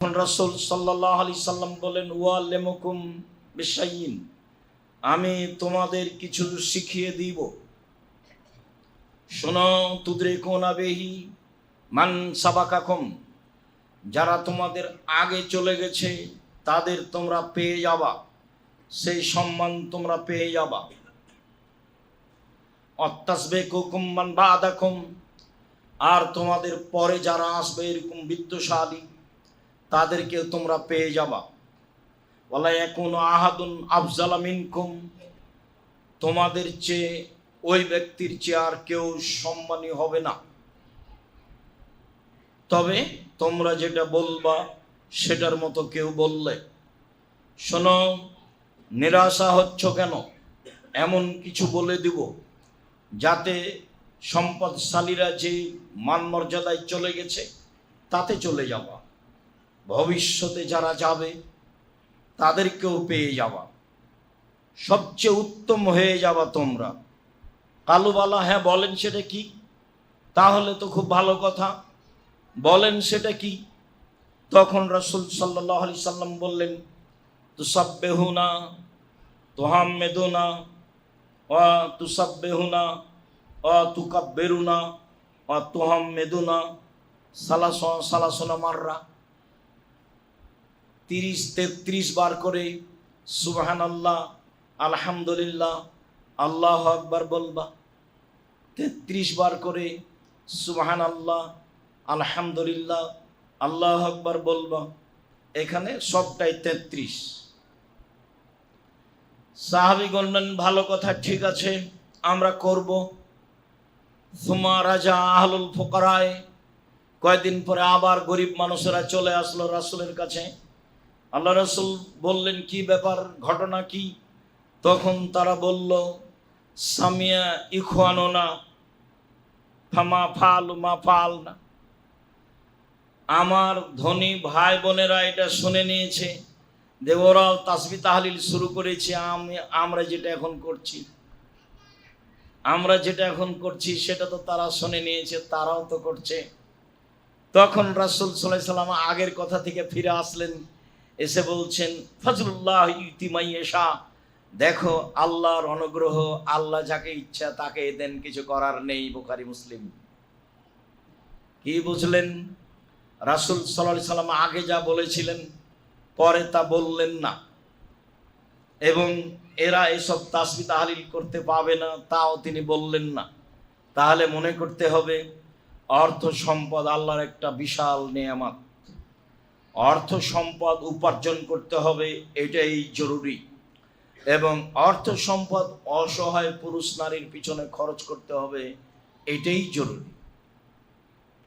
রাসূল সাল্লাল্লাহু আলাইহি সাল্লাম বলেন, ওয়াল্লামুকুম বিশাইইন, আমি তোমাদের কিছু শিখিয়ে দিব। শোনো, তুদরিকুনা বিহি মান সাবাকাকুম, যারা তোমাদের আগে চলে গেছে তাদের তোমরা পেয়ে যাবা, সেই সম্মান তোমরা পেয়ে যাবা। অত্তাসবিকুকুম মান বাদাকুম, আর তোমাদের পরে যারা আসবে এরকম বিত্তশালী তাদেরকে তোমরা পেয়ে যাবা। ওয়ালা ইয়াকুনু আহাদুন আফজালা মিনকুম, তোমাদের চেয়ে ওই ব্যক্তির চেয়ে আর কেউ সম্মানী হবে না। তবে তোমরা যেটা বলবা সেটার মতো কেউ বললে। শোনো, নিরাশা হচ্ছ কেন? এমন কিছু বলে দিব যাতে সম্পদশালীরা যে মান মর্যাদায় চলে গেছে তাতে চলে যাবা, ভবিষ্যতে যারা যাবে তাদেরকেও পেয়ে যাবা, সবচেয়ে উত্তম হয়ে যাবা তোমরা। কালুবালা, হ্যাঁ বলেন সেটা কি? তাহলে তো খুব ভালো কথা, বলেন সেটা কি? তখন রাসূল সাল্লাল্লাহু আলাইহি সাল্লাম বললেন, তুসাব্বিহুনা তুহাম্মিদুনা ওয়া তুসাব্বিহুনা ওয়া তুকাব্বিরুনা ওয়া তুহাম্মিদুনা সালাসুনা মাররা, 30-33 বার করে সুবহানাল্লাহ, আলহামদুলিল্লাহ, আল্লাহু আকবার বলবা। 33 বার করে সুবহানাল্লাহ, আলহামদুলিল্লাহ, আল্লাহু আকবার বলবা। এখানে সবটাই 33। সাহাবী বললেন, ভালো কথা, ঠিক আছে, আমরা করব। সুমা রাজা আহলুল ফুকারায়, কয়েকদিন পরে আবার গরিব মানুষেরা চলে আসলো রাসূলের কাছে। আল্লাহ রাসূল বললেন, কি ব্যাপার, ঘটনা কি? তখন তারা বলল, সামিয়া ইখওয়ানুনা ফামা ফালু মা ফালনা, আমার ধনী ভাই বোনেরা এটা শুনে নিয়েছে যে ওরাও তাসবিহ তাহলিল শুরু করেছে, আমরা যেটা এখন করছি সেটা তো তারা শুনে নিয়েছে, তারাও তো করছে। তখন রাসূল সাল্লাল্লাহু আলাইহি সাল্লাম আগের কথা থেকে ফিরে আসলেন, এসে বলছেন, ফজলুল্লাহ ইউতি মান ইয়াশা, দেখো আল্লাহর অনুগ্রহ, আল্লাহ যাকে ইচ্ছা তাকে দেন, কিছু করার নেই। বুখারী মুসলিম। কি বুঝলেন? রাসূল সাল্লাল্লাহু আলাইহি সাল্লাম আগে যা বলেছিলেন পরে তা বললেন না, এবং এরা এসব তাসবিহ তাহলিল করতে পাবে না তাও তিনি বললেন না। তাহলে মনে করতে হবে অর্থ সম্পদ আল্লাহর একটা বিশাল নেয়ামত। অর্থ সম্পদ উপার্জন করতে হবে, এটাই জরুরি। এবং অর্থ সম্পদ অসহায় পুরুষ নারীর পিছনে খরচ করতে হবে, এটাই জরুরি।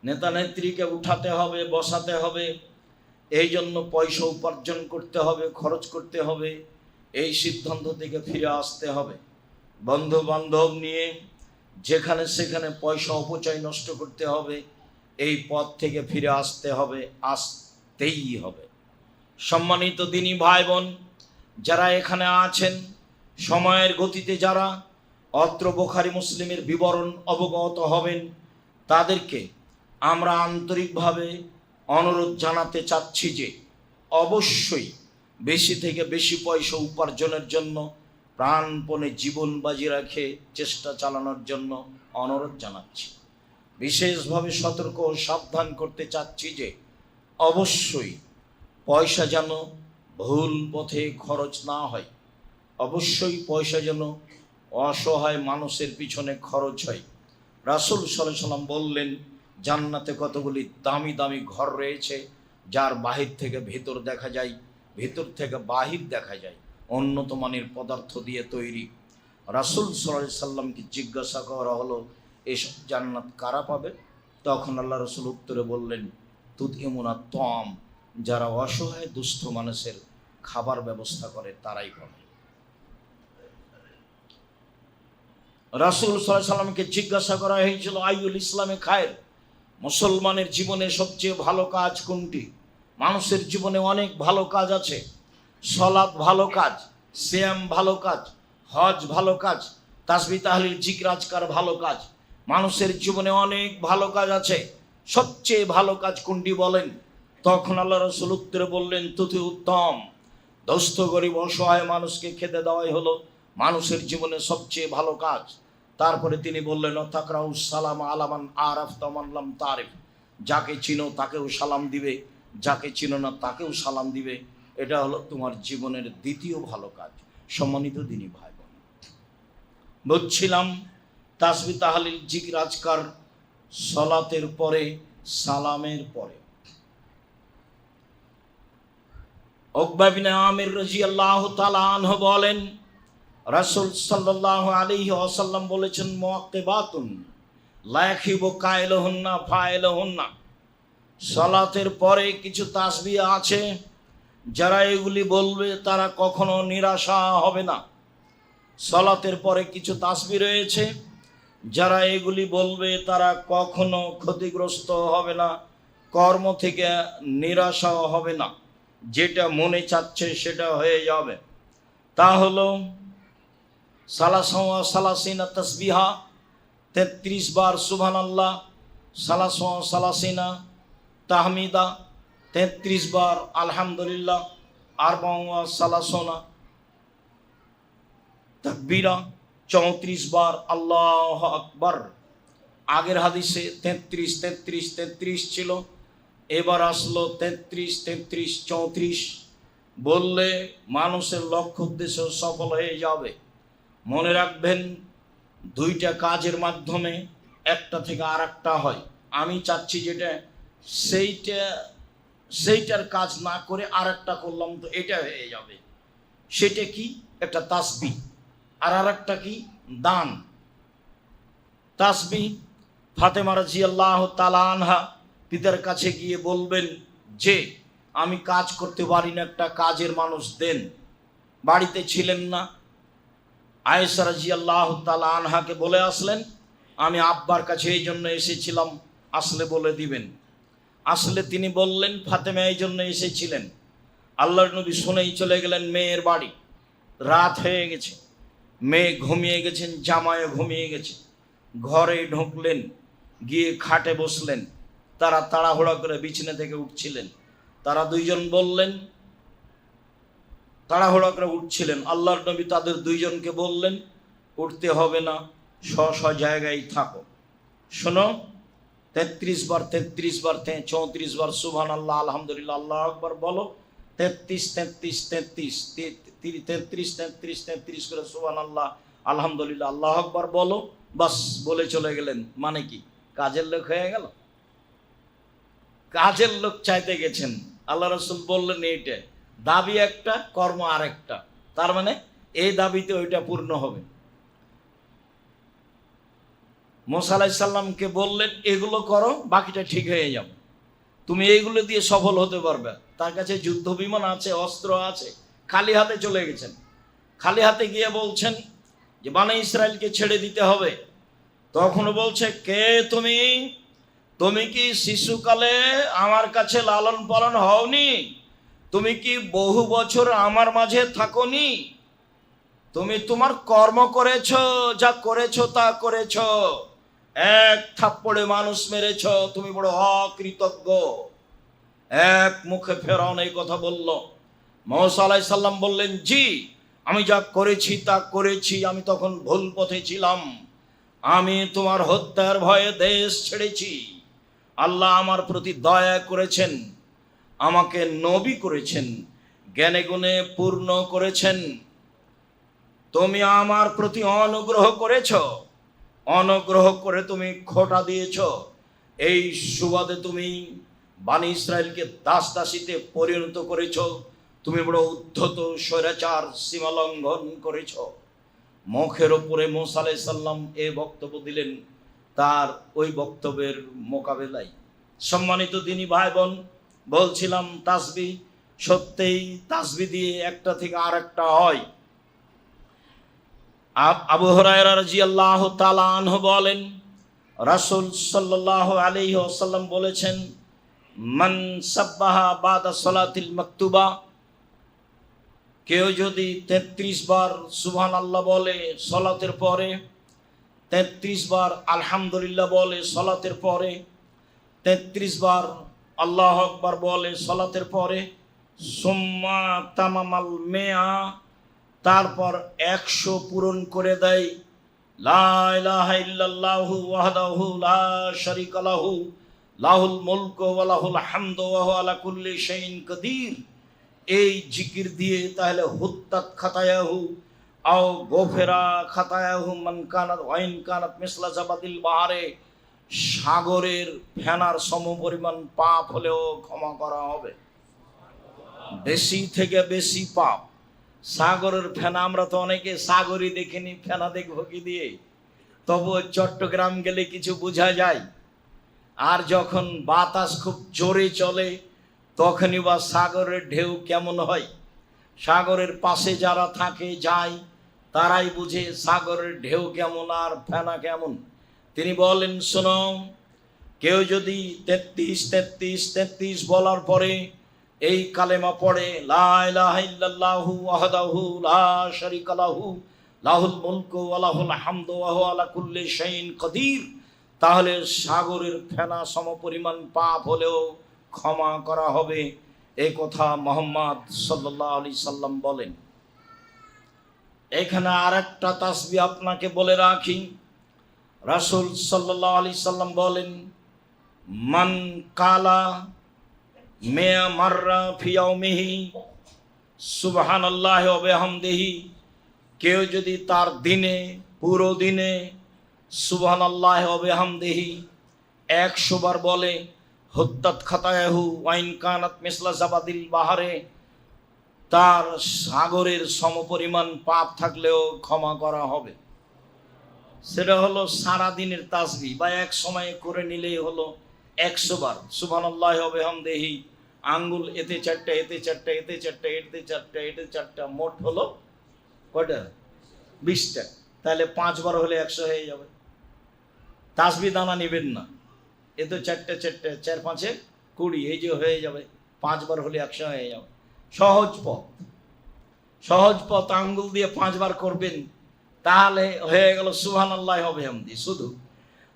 নেতা নেত্রীকে উঠাতে হবে, বসাতে হবে, এই জন্য পয়সা উপার্জন করতে হবে, খরচ করতে হবে, এই সিদ্ধান্ত থেকে ফিরে আসতে হবে। বন্ধু বান্ধব নিয়ে যেখানে সেখানে পয়সা অপচয় নষ্ট করতে হবে, এই পথ থেকে ফিরে আসতে হবে, আসতেই হবে। সম্মানিত দিনী ভাই বোন যারা এখানে আছেন, সময়ের গতিতে যারা অত্র বুখারী মুসলিমের বিবরণ অবগত হবেন, তাদেরকে আমরা আন্তরিকভাবে অনুরোধ জানাতে চাচ্ছি যে অবশ্যই বেশি থেকে বেশি পয়সা উপার্জনের জন্য প্রাণপণে জীবন বাজি রেখে চেষ্টা চালানোর জন্য অনুরোধ জানাচ্ছি। বিশেষভাবে সতর্ক ও সাবধান করতে চাচ্ছি যে অবশ্যই পয়সা যেন ভুল পথে খরচ না হয়, অবশ্যই পয়সা যেন অসহায় মানুষের পিছনে খরচ হয়। রাসূল সাল্লাল্লাহু আলাইহি সাল্লাম বললেন, জান্নাতে কতগুলি দামি দামি ঘর রয়েছে, যার বাহির থেকে ভেতর দেখা যায়, ভেতর থেকে বাহির দেখা যায়, উন্নত মানের পদার্থ দিয়ে তৈরি। রাসূল সাল্লাল্লাহু আলাইহি সাল্লামকে জিজ্ঞাসা করা হলো, এসব জান্নাত কারা পাবে? তখন আল্লাহ রাসূল উত্তরে বললেন, তুতইমুনা তাম, যারা অসহায় দুস্থ মানুষের খাবার ব্যবস্থা করে তারাই পাবে। রাসূল সাল্লাল্লাহু আলাইহি সাল্লামকে জিজ্ঞাসা করা হয়েছিল, আইয়ুল ইসলামে খায়ের, মুসলমানের জীবনে সবচেয়ে ভালো কাজ কোনটি? মানুষের জীবনে অনেক ভালো কাজ আছে, সালাত ভালো কাজ, সিয়াম ভালো কাজ, হজ ভালো কাজ, তাসবিহ তাহলিল জিকির আজকার ভালো কাজ। মানুষের জীবনে অনেক ভালো কাজ আছে, সবচেয়ে ভালো কাজ কোনটি বলেন? তখন আল্লাহ রাসূল উত্তরে বললেন, তুতি উত্তম। দস্ত গরিব অসহায় মানুষকে খেতে দেওয়াই হলো মানুষের জীবনে সবচেয়ে ভালো কাজ। তারপরে তিনি বললেন, তাকরাউ সালাম আলামান আরাফতা মান লাম তারিফ, যাকে চিনো তাকেও সালাম দিবে, যাকে চিনো না তাকেও সালাম দিবে। এটা হলো তোমার জীবনের দ্বিতীয় ভালো কাজ। সম্মানিত দিনী ভাই বোন, বলছিলাম তাসবিহ তাহলিল জিকির আজকার সালাতের পরে, সালামের পরে। উকবা বিন আমির রাদিয়াল্লাহু তাআলা আনহু বলেন, রাসূল সাল্লাল্লাহু আলাইহি ওয়াসাল্লাম বলেছেন, মুআক্কিবাতুন লা ইয়াখিবু কাইলুহুন্না ফাইলুহুন্না, সালাতের পরে কিছু তাসবিহ আছে, যারা এগুলি বলবে তারা কখনো নিরাশা হবে না। সালাতের পরে কিছু তাসবিহ রয়েছে, যারা এগুলি বলবে তারা কখনো ক্ষতিগ্রস্ত হবে না, কর্ম থেকে নিরাশাও হবে না, যেটা মনে চাচ্ছে সেটা হয়ে যাবে। তা হলো সালাসিনা তাসবিহা, 33 বার সুবহানাল্লাহ, সালাসিনা তাহমিদা, 33 বার আলহামদুলিল্লাহ, আরবাউয়া সালাসোনা তাকবীরা, 34 বার আল্লাহু আকবার। আগের হাদিসে 33 ছিল, এবার আসলো 33 34 বললে মানুষের লক্ষ্য উদ্দেশ্য সফল হয়ে যাবে। মনে রাখবেন, দুইটা কাজের মাধ্যমে একটা থেকে আর একটা হয়। আমি চাচ্ছি যেটা সেইটার কাজ না করে আর একটা করলাম তো এটা হয়ে যাবে। সেটা কি? একটা তাসবিহ। আর একটা কি? দান। তাসবিহ, ফাতেমা রাদিয়াল্লাহু তাআলা আনহা পিতার কাছে গিয়ে বলবেন যে আমি কাজ করতে পারি না, একটা কাজের মানুষ দেন। বাড়িতে ছিলেন না। আয়েশা রাদিয়াল্লাহু তাআলা আনহাকে বলে আসলেন, আমি আব্বার কাছে এই জন্য এসেছিলাম, আসলে বলে দিবেন। আসলে তিনি বললেন, ফাতেমা এই জন্য এসেছিলেন। আল্লাহর নবী শুনেই চলে গেলেন মেয়ের বাড়ি। রাত হয়ে গেছে, মেয়ে ঘুমিয়ে গেছেন, জামাইও ঘুমিয়ে গেছে। ঘরে ঢুকলেন, গিয়ে খাটে বসলেন। তারা তাড়াহুড়া করে বিছানা থেকে উঠছিলেন। তারা দুইজন বললেন, তাড়াহুড়া করে উঠছিলেন। আল্লাহর নবী তাদের দুইজনকে বললেন, উঠতে হবে না, স্ব জায়গায় থাকো। শোনো, 33 বার 34 বার সুবহানাল্লাহ আলহামদুলিল্লাহ আল্লাহু আকবার বলো। 33 করে সুবহানাল্লাহ আলহামদুলিল্লাহ আল্লাহু আকবার বলো। বাস, বলে চলে গেলেন। মানে কি? কাজের লোক হয়ে গেল। কাজের লোক চাইতে গেছেন। আল্লাহ রাসূল বললেন, এইটা দাবি একটা, কর্ম আরেকটা। তার মানে এই দাবিতে ওইটা পূর্ণ হবে। মুসা আলাইহিস সালামকে বললেন, এগুলো করো, বাকিটা ঠিক হয়ে যাবে, তুমি এইগুলো দিয়ে সফল হতে পারবে। তার কাছে যুদ্ধ বিমান আছে, অস্ত্র আছে, খালি হাতে চলে গেছেন। খালি হাতে গিয়ে বলছেন যে বনী ইসরাইলকে ছেড়ে দিতে হবে। তখন বলছে, কে তুমি? তুমি কি শিশুকালে আমার কাছে লালন পালন হওনি? তুমি কি বহু বছর আমার মাঝে থাকোনি? তুমি তোমার কর্ম করেছো, যা করেছো তা করেছো। এক থাপ্পড়ে মানুষ মেরেছ, তুমি বড় অকৃতজ্ঞ। এক মুখে ফেরাউন এই কথা বলল। মুসা আলাইহিস সালাম বললেন, জি, আমি যা করেছি তা করেছি, আমি তখন ভুল পথে ছিলাম। আমি তোমার হত্যার ভয়ে দেশ ছেড়েছি। আল্লাহ আমার প্রতি দয়া করেছেন, আমাকে নবী করেছেন, জ্ঞানে গুণে পূর্ণ করেছেন। তুমি আমার প্রতি অনুগ্রহ করেছ, অনুগ্রহ করে তুমি খোঁটা দিয়েছ। এই সুবাদে তুমি বনী ইসরাইলকে দাস দাসীতে পরিণত করেছ। তুমি বড় উদ্ধত স্বৈরাচার, সীমা লঙ্ঘন করেছ। মুখের ওপরে মুসা আলাইহিস সালাম এই বক্তব্য দিলেন। তার ওই বক্তব্যের মোকাবেলায়, সম্মানিত দিনী ভাই বোন, বলছিলাম তাসবিহ, সত্যিই তাসবিহ দিয়ে একটা থেকে আর একটা হয়। আবু হুরায়রা রাদিয়াল্লাহু তাআলা আনহু বলেন, রাসূল সাল্লাল্লাহু আলাইহি ওয়াসাল্লাম বলেছেন, মান সাব্বাহা বাদা সালাতিল মাকতুবা, কেউ যদি 33 বার সুবহানাল্লাহ বলে সালাতের পরে, 33 বার আলহামদুলিল্লাহ বলে সালাতের পরে, 33 বার আল্লাহু আকবার বলে সালাতের পরে, সুম্মা তামামাল মেয়া, তারপর 100 পূরণ করে দেয়। লা ইলাহা ইল্লাল্লাহু ওয়াহদাহু লা শারীকা লাহু লাহুল মুলকু ওয়া লাহুল হামদু ওয়া হুয়া আলা কুল্লি শাইইন কাদির। এই জিকির দিয়ে তাহলে হুত্তাত খাতায়াহু আও গোফেরা খাতায়াহু মান কানাত ওয়াইন কানাত মিসলা জাবাদিল বাহারে, সাগরের ফেনার সমপরিমাণ পাপ হলেও ক্ষমা করা হবে। বেশি থেকে বেশি পাপ। সাগরের ফেনা, আমরা তো অনেকে সাগরই দেখিনি, ফেনা দেখবো কি দিয়ে? তবু চট্টগ্রাম গেলে কিছু বোঝা যায়। আর যখন বাতাস খুব জোরে চলে তখনই বা সাগরের ঢেউ কেমন হয়। সাগরের পাশে যারা থাকে যায় তারাই বুঝে সাগরের ঢেউ কেমন আর ফেনা কেমন। তিনি বলেন, শোনো, কেউ যদি 33 বলার পরে এই কালেমা পড়ে, লা ইলাহা ইল্লাল্লাহু ওয়াহদাহু লা শারীকা লাহু লাহুল মুলকু ওয়া লাহুল হামদু ওয়া হুয়া আলা কুল্লি শাইইন কাদির, তাহলে সাগরের ফেনা সমপরিমাণ পাপ হলেও ক্ষমা করা হবে। এই কথা মুহাম্মদ সাল্লাল্লাহু আলাইহি সাল্লাম বলেন। এখানে আরেকটা তাসবিহ আপনাকে বলে রাখি। রাসূল সাল্লাল্লাহু আলাইহি সাল্লাম বলেন, মান কালা মিয়া মাররা ফি ইয়াউমিহি সুবহানাল্লাহি ওয়া বিহামদিহি, কেউ যদি তার দিনে, পুরো দিনে সুবহানাল্লাহি ওয়া বিহামদিহি 100 বার বলে, হুত্তাত খাতায়াহু ওয়াইন কানাত মিসলা জাবাদিল বাহারে, তার সাগরের সমপরিমাণ পাপ থাকলেও ক্ষমা করা হবে। সেটা হলো সারা দিনের তাসবিহ, বা এক সময় করে নিলেই হলো 100 বার সুবহানাল্লাহি ওয়া বিহামদিহি। আঙ্গুল এতে 4টা, এতে 4টা, এতে 4টা, এতে 4টা, এতে 4টা, মোট হলো কয়টা? 20টা। তাহলে 5 বার হলে 100 হয়ে যাবে। তাসবিহ দানা নেবেন না, এ তো 4টা 4টা, 4 5 20, এই যে হয়ে যাবে। 5 বার হলে 100 হয়ে যাবে। সহজ পথ, সহজ পথ। আঙ্গুল দিয়ে 5 বার করবেন, তাহলে হয়ে গেল সুবহানাল্লাহি ওয়া বিহামদিহি শুধু।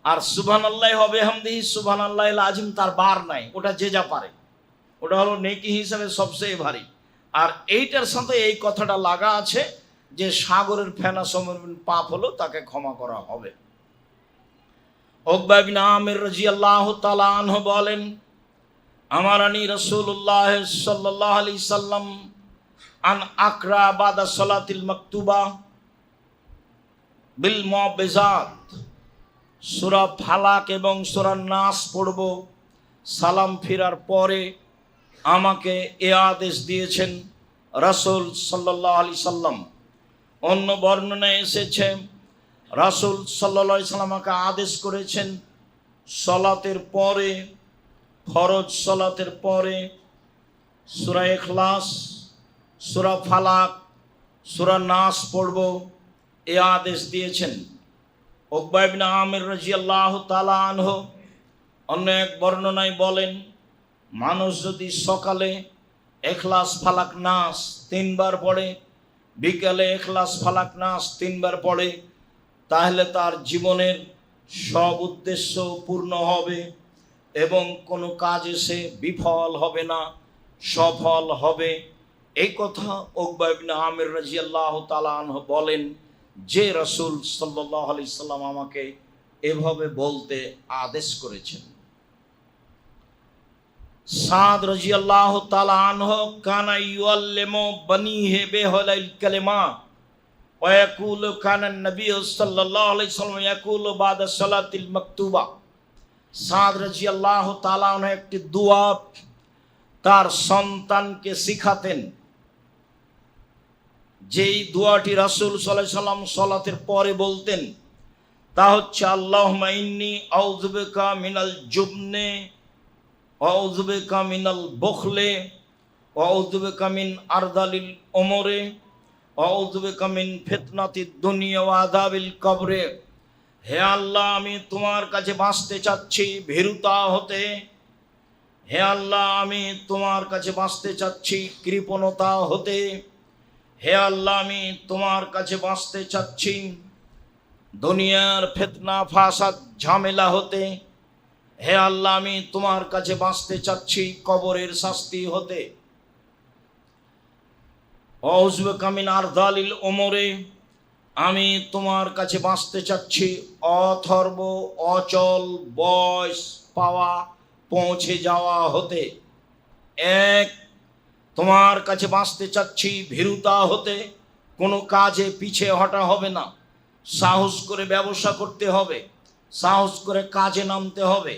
আর সুবহানাল্লাহি ওয়া বিহামদিহি, সুবহানাল্লাহিল আযীম, তার বার নাই, ওটা যে যা পারে। ওটা হলো নেকি হিসাবে সবচেয়ে ভারী। আর এইটার সাথে এই কথাটা লাগা আছে যে সাগরের ফেনা সমপরিমাণ পাপ হলো তাকে ক্ষমা করা হবে। উকবা ইবনে আমির রাদিয়াল্লাহু তাআলা আনহু বলেন, আমারানি রাসূলুল্লাহ সাল্লাল্লাহু আলাইহি সাল্লাম আন আকরা বাদা সালাতিল মাকতুবা বিল মুআব্বিজাত, সূরা ফালাক এবং সূরা নাস পড়ব সালাম ফিরার পরে। আমাকে এ আদেশ দিয়েছেন রাসূল সাল্লাল্লাহু আলাইহি সাল্লাম। অন্য বর্ণনায় এসেছে রাসূল সাল্লাল্লাহু আলাইহি সাল্লাম আমাকে আদেশ করেছেন সালাতের পরে, ফরজ সালাতের পরে সূরা ইখলাস, সূরা ফালাক, সূরা নাস পড়ব, এ আদেশ দিয়েছেন। উকবা ইবনে আমির রাদিয়াল্লাহু তাআলা আনহু অন্য এক বর্ণনায় বলেন, মানুষ যদি সকালে ইখলাস ফালাক নাস 3 বার পড়ে, বিকালে ইখলাস ফালাক নাস 3 বার পড়ে, তাহলে তার জীবনের সব উদ্দেশ্য পূর্ণ হবে এবং কোনো কাজে সে বিফল হবে না, সফল হবে। এই কথা উকবা ইবনে আমির রাদিয়াল্লাহু তাআলা আনহু বলেন যে রাসূল সাল্লাল্লাহু আলাইহি সাল্লাম আমাকে এভাবে বলতে আদেশ করেছেন। সাদ রাদিয়াল্লাহু তাআলা আনহু কানা ইউআল্লিমু বানিহি বিহালাল কালিমা ওয়া ইয়াকুলু কানা নবী সাল্লাল্লাহু আলাইহি সাল্লাম ইয়াকুলু বাদা সালাতিল মাকতুবা। সাদ রাদিয়াল্লাহু তাআলা আনহু একটি দোয়া তার সন্তানকে শিখাতেন, যেই দোয়াটি রাসূল সাল্লাল্লাহু আলাইহি সাল্লাম সালাতের পরে বলতেন, তা হচ্ছে আল্লাহুম্মা ইন্নী আউযু বিকা মিনাল জুবনে ওয়া আউযু বিকা মিনাল বুখলে ওয়া আউযু বিকা মিন আরদালিল উমরে ওয়া আউযু বিকা মিন ফিতনাতিদ দুনিয়া ওয়া আযাবিল কবরে। হে আল্লাহ, আমি তোমার কাছে বাঁচতে চাচ্ছি ভীরুতা হতে। হে আল্লাহ, আমি তোমার কাছে বাঁচতে চাচ্ছি কৃপণতা হতে। হে আল্লাহ, আমি তোমার কাছে বাঁচতে চাচ্ছি দুনিয়ার ফিতনা ফাসাদ ঝামেলা হতে। হে আল্লাহ, আমি তোমার কাছে বাঁচতে চাচ্ছি কবরের শাস্তি হতে। আউযুবিকা মিন আরযালিল উমরে, আমি তোমার কাছে বাঁচতে চাচ্ছি অথর্ব অচল বয়স পাওয়া পৌঁছে যাওয়া হতে। এক, তোমার কাছে বাঁচতে চাচ্ছি ভীরুতা হতে, কোনো কাজে পিছে হটা হবে না, সাহস করে ব্যবসা করতে হবে, সাহস করে কাজে নামতে হবে,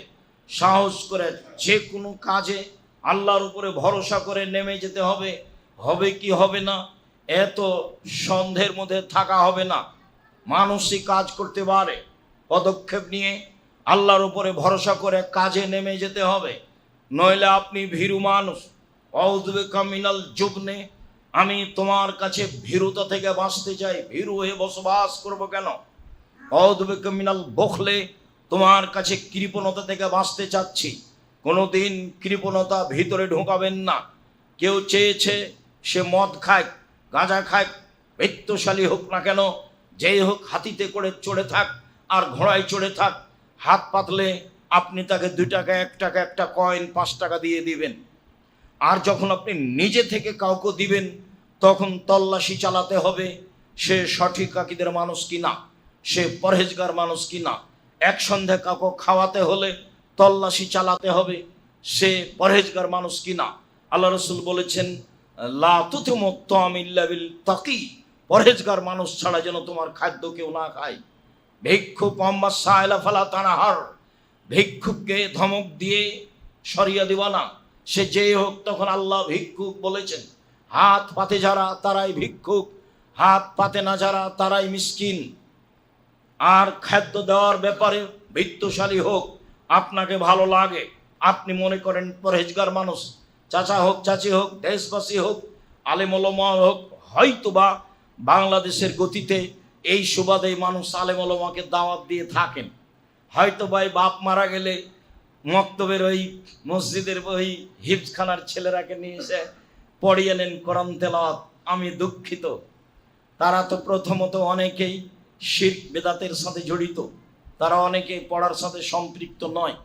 সাহস করে যে কোনো কাজে আল্লাহর উপরে ভরসা করে নেমে যেতে হবে। হবে কি হবে না এত সন্দেহের মধ্যে থাকা হবে না, মানুষই কাজ করতে পারে, পদক্ষেপ নিয়ে আল্লাহর উপরে ভরসা করে কাজে নেমে যেতে হবে, নইলে আপনি ভীরু মানুষ। আউযুবিকা মিনাল জুবনে, আমি তোমার কাছে ভীরুতা থেকে বাঁচতে চাই, ভীরু হয়ে বসবাস করব কেন। আউযুবিকা মিনাল বুখলে, তোমার কাছে কৃপণতা থেকে বাঁচতে চাচ্ছি, কোনোদিন কৃপণতা ভিতরে ঢোকাবেন না। কেউ চেয়েছে সে মদ খায়, গাঁজা খায়, বৃত্তশালী হোক না কেন, যেই হোক হাতিতে করে চড়ে থাক আর ঘোড়ায় চড়ে থাক, হাত পাতলে আপনি তাকে 2 টাকা 1 টাকা একটা কয়েন 5 টাকা দিয়ে দিবেন। আর যখন আপনি নিজে থেকে কাউকে দিবেন তখন তল্লাশি চালাতে হবে সে সঠিক আকীদার মানুষ কিনা, সে পরহেজগার মানুষ কিনা। এক সন্ধ্যে কাউকে খাওয়াতে হলে তল্লাশি চালাতে হবে সে পরহেজগার মানুষ কিনা। আল্লাহ রাসূল বলেছেন, লা তুতিমু তা'আম ইল্লা বিল তাকি, পরহেজগার মানুষ ছাড়া যেন তোমার খাদ্য কেউ না খায়। ভিক্ষুক আম্মা সাইলা ফালা তানহার, ভিক্ষুককে ধমক দিয়ে সরিয়ে দিবা না, সে যেই হোক। তখন আল্লাহ ভিক্ষুক বলেছেন, হাত পাতে যারা তারাই ভিক্ষুক, হাত পাতে না যারা তারাই মিসকিন। আর খাদ্য দেওয়ার ব্যাপারে বৃত্তশালী হোক, আপনাকে ভালো লাগে, আপনি মনে করেন পরহেজগার মানুষ, চাচা হোক চাচি হোক দেশবাসী হোক আলেম ওলামা হোক, হয়তোবা বাংলাদেশের গতিতে এই সুবাদে মানুষ আলেম ওলামাকে দাওয়াত দিয়ে থাকেন। হয়তো ভাই বাপ মারা গেলে মক্তবের ওই মসজিদের ওই হিফজখানার ছেলেরাকে নিয়ে এসে পড়িয়ে নেন কোরআন তেলাওয়াত। আমি দুঃখিত, তারা তো প্রথমত অনেকেই শিরক বেদাতের সাথে জড়িত, তারা অনেকেই পড়ার সাথে সম্পৃক্ত নয়।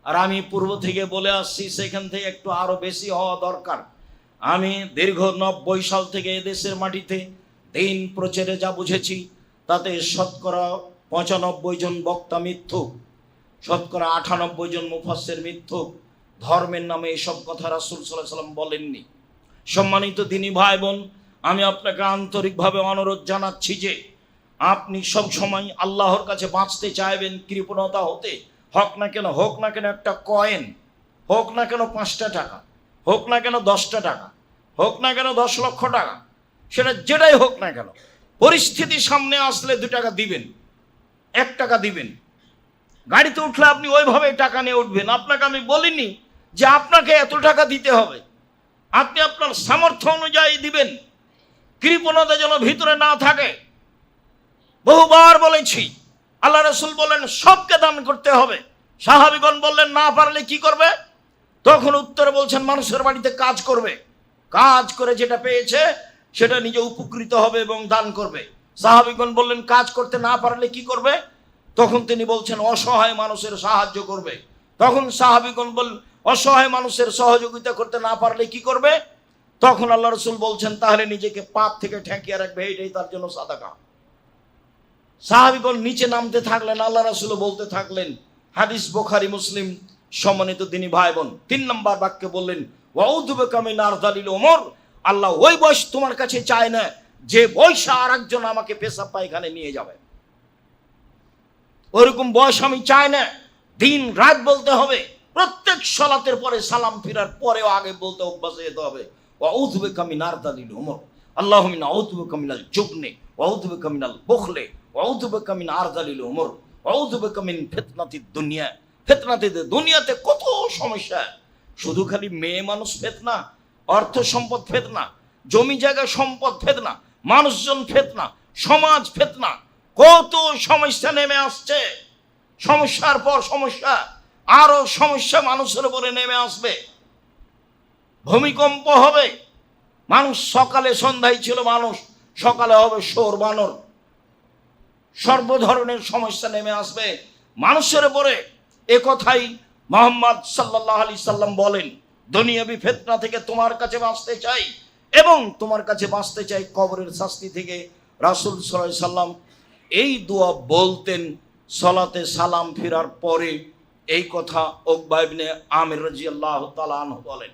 আর আমি পূর্ব থেকে বলে আসছি সেখান থেকে একটু আরও বেশি হওয়া দরকার। আমি দীর্ঘ 90 সাল থেকে এদেশের মাটিতে দিন প্রচারে যা বুঝেছি তাতে শতকরা 95 জন বক্তা মিথ্যুক, শতকরা 98 জন মুফাসসির মিথ্যুক। ধর্মের নামে এসব কথা রাসূল সাল্লাল্লাহু আলাইহি ওয়াসাল্লাম বলেননি। সম্মানিত দিনী ভাই বোন, আমি আপনাকে আন্তরিকভাবে অনুরোধ জানাচ্ছি যে আপনি সব সময় আল্লাহর কাছে বাঁচতে চাইবেন কৃপণতা হতে। হোক না কেন একটা কয়েন, হোক না কেন 5টা টাকা, হোক না কেন 10টা টাকা, হোক না কেন 10 লক্ষ টাকা, সেটা যেটাই হোক না কেন, পরিস্থিতি সামনে আসলে 2 টাকা দিবেন, 1 টাকা দিবেন। গাড়িতে উঠলে আপনি ওইভাবে টাকা নিয়ে উঠবেন। আপনাকে আমি বলিনি যে আপনাকে এত টাকা দিতে হবে, আপনি আপনার সামর্থ্য অনুযায়ী দিবেন, কৃপণতা যেন ভিতরে না থাকে। বহুবার বলেছি, আল্লাহ রাসূল বলেন সবকে দান করতে হবে। সাহাবীগণ বললেন না পারলে কি করবে? তখন উত্তরে বলছেন মানুষের বাড়িতে কাজ করবে, কাজ করে যেটা পেয়েছে সেটা নিজে উপকৃত হবে এবং দান করবে। সাহাবীগণ বললেন কাজ করতে না পারলে কি করবে? তখন তিনি বলছেন অসহায় মানুষের সাহায্য করবে। তখন সাহাবীগণ বললেন অসহায় মানুষের সহযোগিতা করতে না পারলে কি করবে? তখন আল্লাহ রাসূল বলছেন তাহলে নিজেকে পাপ থেকে ঠেকিয়ে রাখবে, এটাই তার জন্য সাদাকা। সাহাবীগণ নিচে নামতে থাকলেন, আল্লাহ রাসূল বলতে থাকলেন, হাদিস বুখারী মুসলিম। সম্মানিত দিনী ভাই বোন, 3 নম্বর বাক্যে বললেন ওয়াউযুবিকা মিন আরযালিল উমর, আল্লাহ ওই বয়স তোমার কাছে চায় না যে বয়সে আর একজন আমাকে পেশাব পায়খানে নিয়ে যাবে, ওরকম বয়স আমি চাই না। দিন রাত বলতে হবে, প্রত্যেক সালাতের পরে সালাম ফিরার পরেও আগে বলতে অভ্যাস যেতে হবে ওয়াউযুবিকা মিন আরযালিল উমর, আল্লাহুম্মা আউযুবিকা মিনাল জুবনি ওয়াউযুবিকা মিনাল বুখলি ওয়াউযুবিকা মিন আরযালিল উমর ওয়াউযুবিকা মিন ফিতনাতিদ দুনিয়া। ফিতনাতে দুনিয়াতে কত সমস্যা, শুধু খালি মেয়ে মানুষ ফিতনা, অর্থ সম্পদ ফিতনা, জমি জায়গা সম্পদ ফিতনা, মানুষজন ফিতনা, সমাজ ফিতনা, কত সমস্যা নেমে আসছে। সমস্যার পর সমস্যা, আরো সমস্যা মানুষের উপরে নেমে আসবে। ভূমিকম্প হবে, মানুষ সকালে সন্ধ্যায় ছিল মানুষ, সকালে হবে শোর বানর। সর্ব ধরনের সমস্যা নেমে আসবে মানুষের উপরে। এ কথাই মুহাম্মদ সাল্লাল্লাহু আলাইহি সাল্লাম বলেন, দুনিয়াবি ফিতনা থেকে তোমার কাছে বাঁচতে চাই এবং তোমার কাছে বাঁচতে চাই কবরের শাস্তি থেকে। রাসূল সাল্লাল্লাহু আলাইহি সাল্লাম এই দোয়া বলতেন সালাতে সালাম ফেরার পরে। এই কথা উকবা ইবনে আমির রাদিয়াল্লাহু তাআলা আনহু বলেন।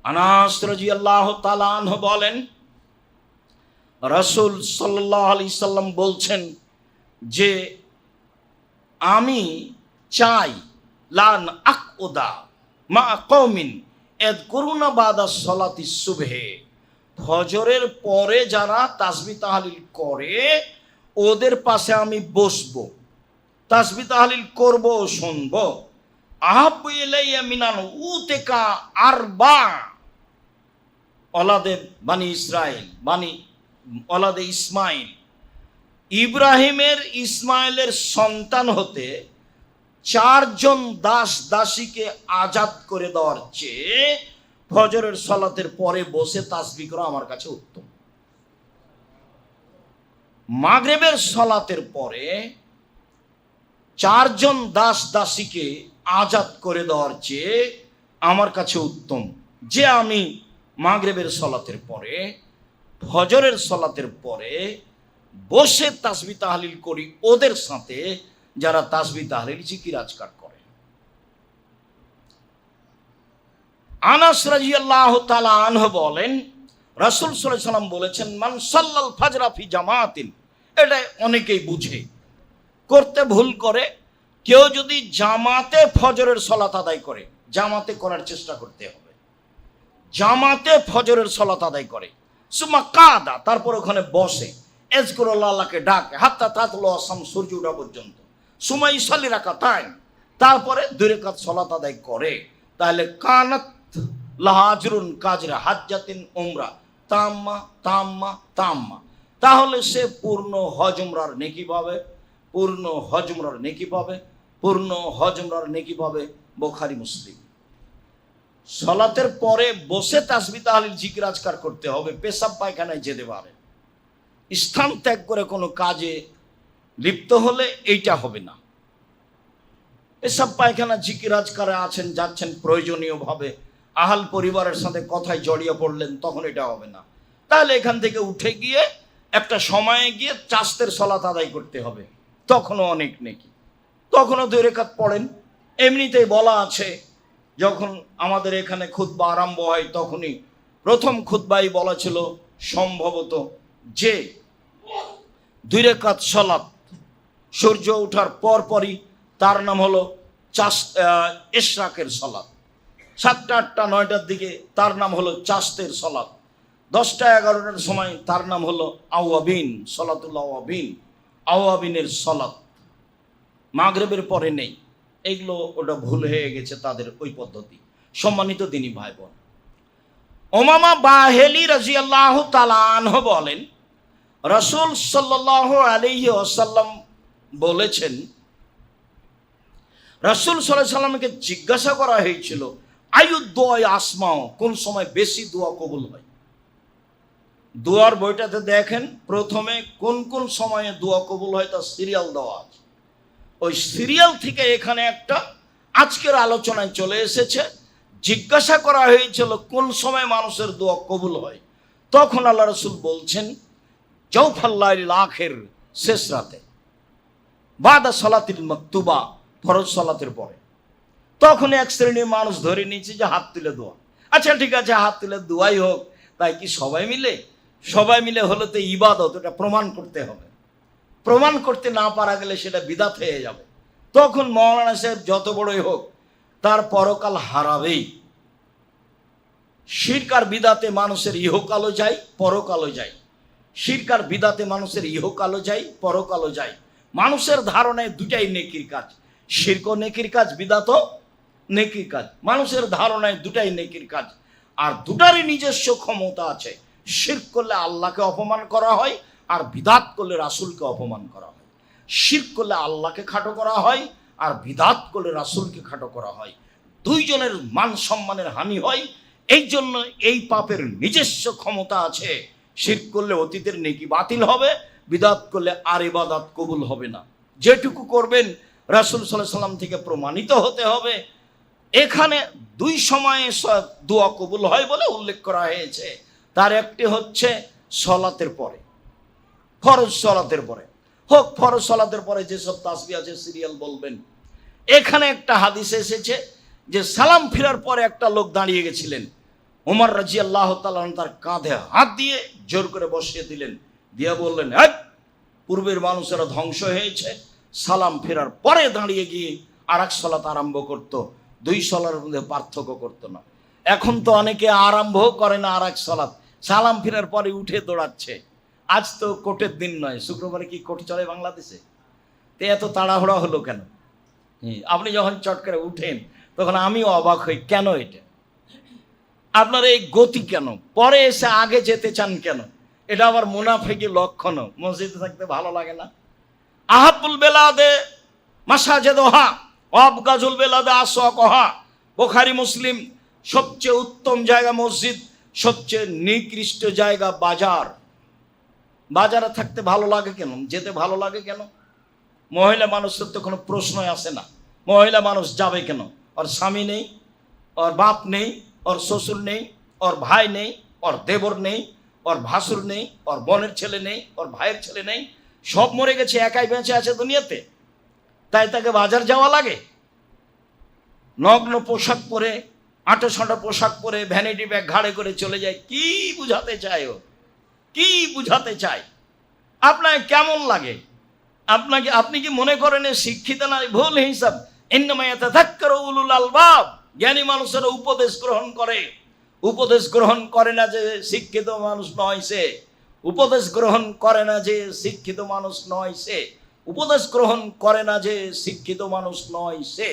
আনাস রাদিয়াল্লাহু তাআলা আনহু বলেন, রাসূল সাল্লাল্লাহু আলাইহি সাল্লাম বলছেন যে আমি চাই লান আকউদা মা কওমিন ইয়াযকুরুনা বাদা সালাতি সুবহে, ফজরের পরে যারা তাসবিহ তাহলিল করে ওদের পাশে আমি বসবো, তাসবিহ তাহলিল করব, শুনবো। আহাব্বু ইলাইয়া মিনান উতিকা আরবা ওলাদে বানি ইসরাইল, বানি ওলাদে ইসমাইল, ইব্রাহিমের ইসমাইলের সন্তান হতে 4 জন দাস দাসীকে আজাদ করে দেওয়ার চেয়ে ফজরের সালাতের পরে বসে তাসবিহ করা আমার কাছে উত্তম। মাগরিবের সালাতের পরে 4 জন দাস দাসীকে আজাদ করে দেওয়ার চেয়ে আমার কাছে উত্তম যে আমি মাগরিবের সালাতের পরে ফজরের সালাতের পরে বসে তাসবিহ তাহলিল করি ওদের সাথে যারা তাসবিহ তাহলিল জিকির আজকার করে। আনাস রাদিয়াল্লাহু তাআলা আনহু বলেন, রাসূল সাল্লাল্লাহু আলাইহি সাল্লাম বলেছেন, মান সাল্লাল ফাজরা ফি জামাতিন। এটা অনেকেই বুঝে, করতে ভুল করে। কেউ যদি জামাতে ফজরের সালাত আদায় করে, জামাতে করার চেষ্টা করতে হবে, জামাতে ফজরের সালাত আদায় করে, সুম্মা কাদা, তারপর ওখানে বসে, এযকুরুল্লাহ, আল্লাহকে ডাকে, হাত্তা তাতলু আসাম, সূর্য ওঠা পর্যন্ত, সুম্মা ইসাল্লি রাকাতাইন, তারপরে 2 রাকাত সালাত আদায় করে, তাহলে কানাত লাহা আজরুন কাজরা হাজ্জাতিন উমরা তাম্মা তাম্মা তাম্মা, তাহলে সে পূর্ণ হজ উমরার নেকি পাবে, পূর্ণ হজ উমরার নেকি পাবে, পূর্ণ হজ উমরার নেকি পাবে। বুখারী মুসলিম। সালাতের পরে বসে তাসবিহ তাহলিল জিকির আজকার করতে হবে। পেশাব পায়খানায় যেতে পারে, স্থান ত্যাগ করে কোনো কাজে লিপ্ত হলে এইটা হবে না। পেশাব পায়খানা জিকির আজকারে আছেন, যাচ্ছেন প্রয়োজনীয়ভাবে, আহাল পরিবারের সাথে কথায় জড়িয়ে পড়লেন, তখন এটা হবে না। তাহলে এখান থেকে উঠে গিয়ে একটা সময়ে গিয়ে চাস্তের সালাত আদায় করতে হবে, তখনও অনেক নেকি, তখনও 2 রাকাত পড়েন। এমনিতেই বলা আছে, যখন আমাদের এখানে খুতবা আরম্ভ হয় তখনই প্রথম খুতবাই বলা ছিল সম্ভবত যে 2 রাকাত সালাত সূর্য ওঠার পরপরই তার নাম হলো ইশরাকের সালাত, 7টা 8টা 9টার দিকে তার নাম হলো চাস্তের সালাত, 10টা 11টার সময় তার নাম হলো আওয়াবিন, সালাতুল আওয়াবিন, আওয়াবিনের সালাত। মাগরিবের পরে নেই, এগুলো ওটা ভুল হয়ে গেছে তাদের ওই পদ্ধতি। সম্মানিত দিনী ভাই বোন, উমামা বাহেলি রাদিয়াল্লাহু তাআলা আনহু বলেন, রাসূল সাল্লাল্লাহু আলাইহি ওয়াসাল্লাম বলেছেন, রাসূল সাল্লাল্লাহু আলাইহি সাল্লামকে জিজ্ঞাসা করা হয়েছিল, আয়ুদ দোয়া আসমাও, কোন সময় বেশি দোয়া কবুল হয়। দোয়ার বইটাতে দেখেন প্রথমে কোন কোন সময়ে দোয়া কবুল হয় তার সিরিয়াল দেওয়া আছে। ওই সিরিয়াল থেকে এখানে একটা আজকের আলোচনায় চলে এসেছে। জিজ্ঞাসা করা হয়েছিল কোন সময় মানুষের দোয়া কবুল হয়, তখন আল্লাহ রাসূল বলছেন জওফাল্লাইল আখির, শেষ রাতে, বাদা সালাতিল মাকতুবা, ফরজ সালাতের পরে। তখন এক শ্রেণীর মানুষ ধরে নিয়েছে যে হাত তুলে দোয়া। আচ্ছা ঠিক আছে, হাত তুলে দোয়াই হোক, তাই কি সবাই মিলে? সবাই মিলে হলে তো ইবাদত, ওটা প্রমাণ করতে হবে। প্রমাণ করতে না পারা গেলে সেটা বিদআত হয়ে যাবে। তখন মাওলানা সাহেব যত বড়ই হোক তার পরকাল হারাবেই। শিরক আর বিদআতে মানুষের ইহকালও যায়, পরকালও যায়। শিরক আর বিদআতে মানুষের ইহকালও যায়, পরকালও যায়। মানুষের ধারণায় দুটাই নেকির কাজ, শিরকও নেকির কাজ, বিদআতও নেকির কাজ। মানুষের ধারণায় দুটাই নেকির কাজ, আর দুটারই নিজস্ব ক্ষমতা আছে। শিরক করলে আল্লাহকে অপমান করা হয়, আর বিদআত করলে রাসূলকে অপমান করা হয়। শিরক করলে আল্লাহকে খাটো করা হয়, আর বিদআত করলে রাসূলকে খাটো করা হয়। দুইজনের মান সম্মানের হানি হয়। এই জন্য এই পাপের নিজস্ব ক্ষমতা আছে। শিরক করলে অতীতের নেকি বাতিল হবে, বিদআত করলে আর ইবাদত কবুল হবে না। যেটুকু করবেন রাসূল সাল্লাল্লাহু আলাইহি সাল্লাম থেকে প্রমাণিত হতে হবে, এখানে দুই সময়ে দোয়া কবুল হয় বলে উল্লেখ করা হয়েছে। তার একটি হচ্ছে সলাতের পরে, ফরজ সলাতের পরে হোক, ফরজ সলাতের পরে যেসব তাসবিহ আছে সিরিয়াল বলবেন। এখানে একটা হাদিসে এসেছে যে সালাম ফিরার পরে একটা লোক দাঁড়িয়ে গেছিলেন, ওমর রাদিয়াল্লাহু তাআলা তার কাঁধে হাত দিয়ে জোর করে বসিয়ে দিলেন, দিয়ে বললেন, পূর্বের মানুষেরা ধ্বংস হয়েছে, সালাম ফেরার পরে দাঁড়িয়ে গিয়ে আর এক সলাত আরম্ভ করত, দুই সলার মধ্যে পার্থক্য করতো না। এখন তো অনেকে আরম্ভ করে না আর এক সলাত, সালাম ফেরার পরে উঠে দৌড়াচ্ছে। আজ তো কোর্টের দিন নয়, শুক্রবারে কি কোর্ট চলে বাংলাদেশে? তো এত তাড়াহুড়া হলো কেন? আপনি যখন চট করে উঠেন তখন আমিও অবাক হই, কেন এটা? আপনার এই গতি কেন? পরে এসে আগে যেতে চান কেন? এটা আবার মুনাফিকি লক্ষণও। মসজিদে থাকতে ভালো লাগে না? আহাবুল বেলাদে মাসাজেদোহা আবগাজুল বেলাদে আসওয়াকহা, বুখারী মুসলিম। সবচেয়ে উত্তম জায়গা মসজিদ, সবচেয়ে নিকৃষ্ট জায়গা বাজার। বাজারে থাকতে ভালো লাগে কেন? যেতে ভালো লাগে কেন? মহিলা মানুষের তো কোনো প্রশ্নই আসে না। মহিলা মানুষ যাবে কেন? ওর স্বামী নেই, ওর বাপ নেই, ওর শ্বশুর নেই, ওর ভাই নেই, ওর দেবর নেই, ওর ভাসুর নেই, ওর বোনের ছেলে নেই, ওর ভাইয়ের ছেলে নেই, সব মরে গেছে, একাই বেঁচে আছে দুনিয়াতে। তাই তাকে বাজার যাওয়া লাগে? নগ্ন পোশাক পরে, আঁটো সাঁটো পোশাক পরে, ভ্যানিটি ব্যাগ ঘাড়ে করে চলে যায়। কি বুঝাতে চায় ও? কি বুঝাতে চায়? আপনাকে কেমন লাগে? আপনি কি মনে করেন শিক্ষিত না? ভুল হিসাব। ইন্নামা ইয়াতাযাক্কারু উলুল আলবাব, জ্ঞানী মানুষেরা উপদেশ গ্রহণ করে। উপদেশ গ্রহণ করে না যে শিক্ষিত মানুষ নয় সে। উপদেশ গ্রহণ করে না যে শিক্ষিত মানুষ নয় সে। উপদেশ গ্রহণ করে না যে শিক্ষিত মানুষ নয় সে।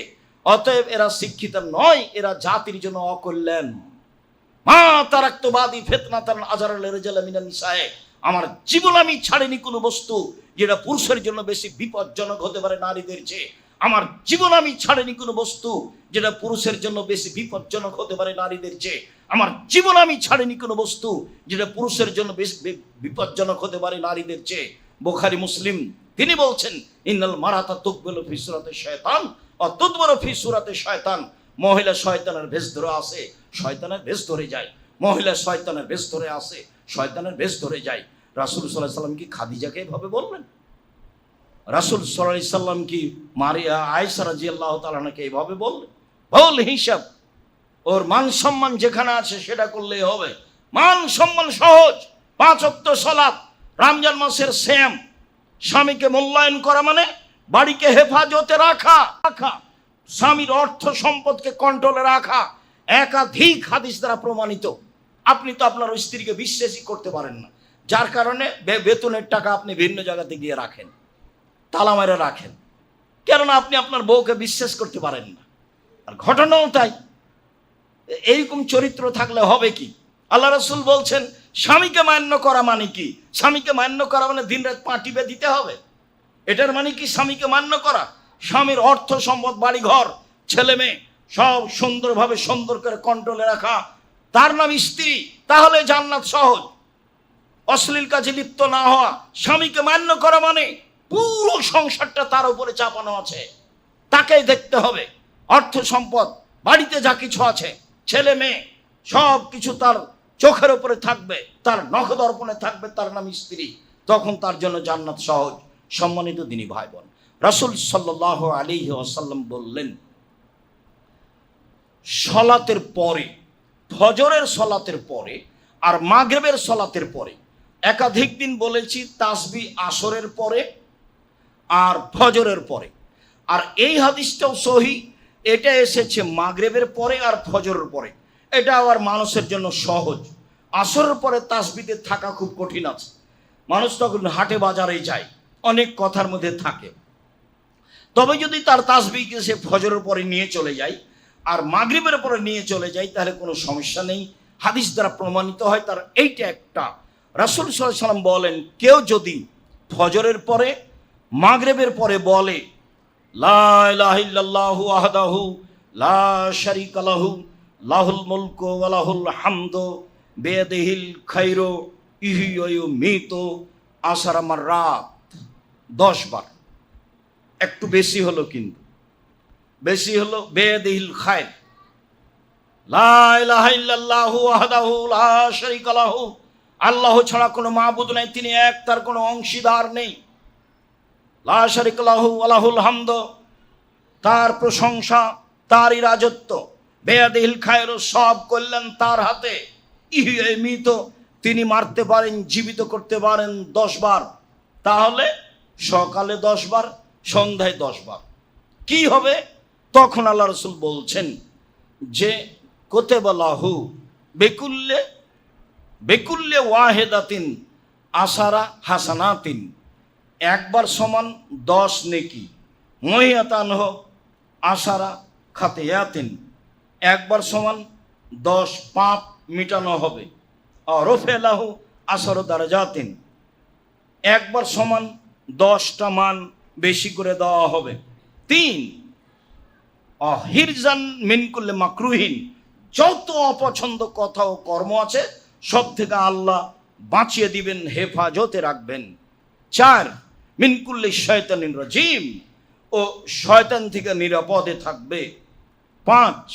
অতএব এরা শিক্ষিত নয়, এরা জাতির জন্য অকল্যাণ। মা তারাক্তুবাদি ফিতনাতান আযারাল রিজালা মিনান নিসায়ে, আমার জীবন আমি ছাড়িনি কোনো বস্তু যেটা পুরুষের জন্য বেশি বিপজ্জনক হতে পারে নারীদের চেয়ে। আমার জীবন আমি ছাড়িনি কোনো বস্তু যেটা পুরুষের জন্য বেশি বিপজ্জনক হতে পারে নারীদের চেয়ে। আমার জীবন আমি ছাড়িনি কোনো বস্তু যেটা পুরুষের জন্য বেশি বিপজ্জনক হতে পারে নারীদের চেয়ে। বুখারী মুসলিম। তিনি বলছেন, ইন্নাল মারাতা তুকবিলু ফি সূরাতি শয়তান ওয়া তুদবিরু ফি সূরাতি শয়তান। মহিলা শয়তানের ভেষ ধরে আসে, শয়তানের ভেষ ধরে যায়। মহিলা শয়তানের ভেষ ধরে আসে, শয়তানের ভেষ ধরে যায়। রাসূল সাল্লাল্লাহু আলাইহি সাল্লাম কি খাদিজাকে এভাবে বললেন? রাসূল সাল্লাল্লাহু আলাইহি সাল্লাম কি মারিয়া আয়েশা রাদিয়াল্লাহু তাআলা আনহাকে এভাবে বললেন? ভুল হিসাব। ওর মান সম্মান যেখানে আছে সেটা করলেই হবে। মান সম্মান সহজ, 5 ওয়াক্ত সালাত, রমজান মাসের সিয়াম। স্বামীকে মূল্যায়ন করা মানে বাড়িকে হেফাজতে রাখা, স্বামীর অর্থ সম্পদকে কন্ট্রোলে রাখা। একাধিক হাদিস দ্বারা প্রমাণিত। আপনি তো আপনার স্ত্রীকে বিশ্বাসই করতে পারেন না, যার কারণে বেতনের টাকা আপনি ভিন্ন জায়গাতে গিয়ে রাখেন, তালা মেরে রাখেন, কেননা আপনি আপনার বউকে বিশ্বাস করতে পারেন না। আর ঘটনাও তাই। এইরকম চরিত্র থাকলে হবে কি? আল্লাহ রাসূল বলছেন, স্বামীকে মান্য করা মানে কি? স্বামীকে মান্য করা মানে দিনরাত পা টিপে দিতে হবে? এটার মানে কি স্বামীকে মান্য করা? স্বামীর অর্থ সম্পদ, বাড়ি ঘর, ছেলে মেয়ে সব সুন্দরভাবে সুন্দর করে কন্ট্রোলে রাখা, তার নাম স্ত্রী। তাহলে জান্নাত সহজ। অশ্লীল কাজে লিপ্ত না হওয়া। স্বামীকে মান্য করা মানে পুরো সংসারটা তার উপরে চাপানো আছে, তাকেই দেখতে হবে। অর্থ সম্পদ, বাড়িতে যা কিছু আছে, ছেলে মেয়ে সব কিছু তার চোখের উপরে থাকবে, তার নখদর্পণে থাকবে, তার নাম স্ত্রী। তখন তার জন্য জান্নাত সহজ। সম্মানিত দিনী ভাই বোন, রাসূল সাল্লাল্লাহু আলাইহি ওয়াসাল্লাম বললেন, সলাতের পরে, ফজরের সলাতের পরে আর মাগরিবের সলাতের পরে, একাধিক দিন বলেছি তাসবিহ আসরের পরে আর ফজরের পরে। আর এই হাদিসটাও সহিহ, এটা এসেছে মাগরিবের পরে আর ফজরের পরে। এটা আবার মানুষের জন্য সহজ। আসরের পরে তাসবিহতে থাকা খুব কঠিন আছে। মানুষ তখন হাটে বাজারে যায়, অনেক কথার মধ্যে থাকে। তবে যদি তার তাসবিহকে সে ফজরের পরে নিয়ে চলে যায় আর মাগরিবের পরে নিয়ে চলে যায়, তাহলে কোনো সমস্যা নেই। হাদিস দ্বারা প্রমাণিত হয় তার এইটা একটা। রাসূল সাল্লাল্লাহু আলাইহি সাল্লাম বলেন, কেউ যদি ফজরের পরে মাগরিবের পরে বলে, লা ইলাহা ইল্লাল্লাহু ওয়াহদাহু লা শারীকা লাহু লাহুল মুলকু ওয়া লাহুল হামদু বিয়াদিহিল খায়রু ইহয়ি ওয়া ইউমীতু আশারা মাররাত, 10 বার। একটু বেশি হলো, কিন্তু বেশি হলো। বিয়াদিহিল খায়র, লা ইলাহা ইল্লাল্লাহু ওয়াহদাহু লা শারীকা লাহু, আল্লাহ ছাড়া কোনো মাবুদ নাই, তিনি এক, তার কোনো অংশীদার নেই। লা শারীকা লাহু ওয়া লাহুল হামদ, তার প্রশংসা, তারই রাজত্ব। বেয়াদিল খায়র, সব কল্যাণ তার হাতে। ইহমিত, তিনি মারতে পারেন, জীবিত করতে পারেন 10 বার। তাহলে সকালে 10 বার, সন্ধ্যায় 10 বার। কি হবে তখন? আল্লাহ রাসূল বলছেন যে কোতেবা লাহু বেকুল্লে বেকুল্লে ওয়াহেদাতিন আসারা হাসানাতিন, একবার সমান 10 নেকি। মহিয়াতানহ আসারা খাতিয়াতিন, একবার সমান 10 পাপ মিটানো হবে। আর রফেলাহু আসারো দারাজাতিন, একবার সমান 10টা মান বেশি করে দেওয়া হবে। 3 হিরজান মিনকুল্লে মাকরুহিন, যত অপছন্দ কথা ও কর্ম আছে সব থেকে আল্লাহ বাঁচিয়ে দিবেন, হেফাজতে রাখবেন। 4 মিনকুল্লে শয়তানিন রাজিম, ও শয়তান থেকে নিরাপদে থাকবে। 5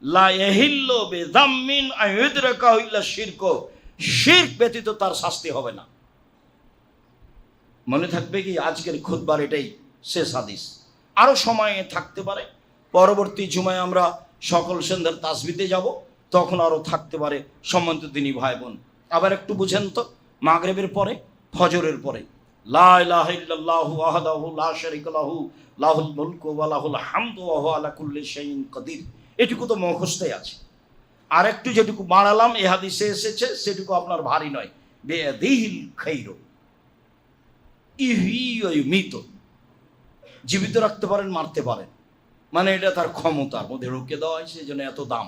লা ইয়াহিল্লু বিযাম্মিন আইয়ুদরাকা ইল্লা শিরক, শিরক ব্যতীত তার শাস্তি হবে না। মনে থাকবে কি আজকের খুতবার এটাই শেষ হাদিস। আরো সময় থাকতে পারে, পরবর্তী জুমায় আমরা সকল সন্ধ্যার তাসবিতে যাব, তখন আরো থাকতে পারে। সম্মানিত দিনী ভাই বোন, আবার একটু বুঝেন তো, মাগরিবের পরে, ফজরের পরে লা ইলাহা ইল্লাল্লাহু ওয়াহদাহু লা শারীকা লাহু লাহুল মুলকু ওয়া লাহুল হামদু ওয়া হুয়া আলা কুল্লি শাইইন কাদির, এটুকু তো মুখস্থই আছে। আর একটু যেটুকু বাড়ালাম এই হাদিসে এসেছে, সেটুকু আপনার ভারী নয়। বিয়াদিহিল খাইরু ইহয়ুমিত, জীবিত রাখতে পারেন, মারতে পারেন, মানে এটা তার ক্ষমতার মধ্যে রুকে দেওয়া হয়েছে, এই জন্য এত দাম।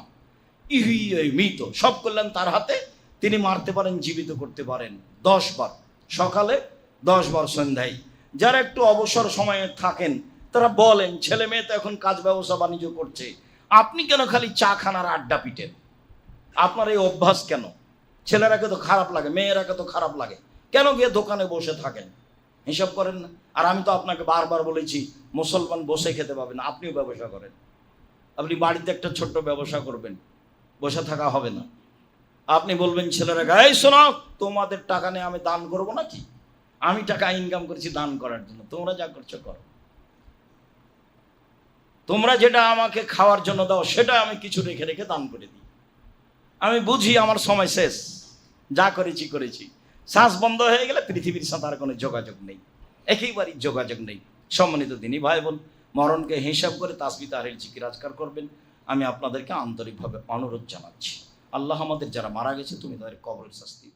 ইহয়ুমিত, সব কল্যাণ তার হাতে, তিনি মারতে পারেন, জীবিত করতে পারেন 10 বার সকালে, 10 বার সন্ধ্যায়। যারা একটু অবসর সময়ে থাকেন তারা বলেন, ছেলে মেয়ে তো এখন কাজ ব্যবসা বাণিজ্য করছে, আপনি কেন খালি চা খানার আড্ডা পিটেন? আপনার এই অভ্যাস কেন? ছেলেরাকে তো খারাপ লাগে, মেয়েরাকে তো খারাপ লাগে, কেন গিয়ে দোকানে বসে থাকেন? হিসাব করেন না? আর আমি তো আপনাকে বারবার বলেছি মুসলমান বসে খেতে পাবেন না, আপনিও ব্যবসা করেন। আপনি বাড়িতে একটা ছোট্ট ব্যবসা করবেন, বসে থাকা হবে না। আপনি বলবেন ছেলেরা, এই শোনো, তোমাদের টাকা নিয়ে আমি দান করবো নাকি? আমি টাকা ইনকাম করেছি দান করার জন্য, তোমরা যা করছো করো। তোমরা যেটা আমাকে খাওয়ার জন্য দাও সেটা আমি কিছু রেখে রেখে দান করে দিই। আমি বুঝি আমার সময় শেষ, যা করেছি করেছি। শ্বাস বন্ধ হয়ে গেলে পৃথিবীর সাথে আর কোনো যোগাযোগ নেই, একেবারেই যোগাযোগ নেই। সম্মানিত দিনী ভাই বোন, মরণকে হিসাব করে তাসবিহ তাহলিল জিকির আজকার করবেন। আমি আপনাদেরকে আন্তরিকভাবে অনুরোধ জানাচ্ছি, আল্লাহ আমাদের যারা মারা গেছে তুমি তাদের কবরের শাস্তি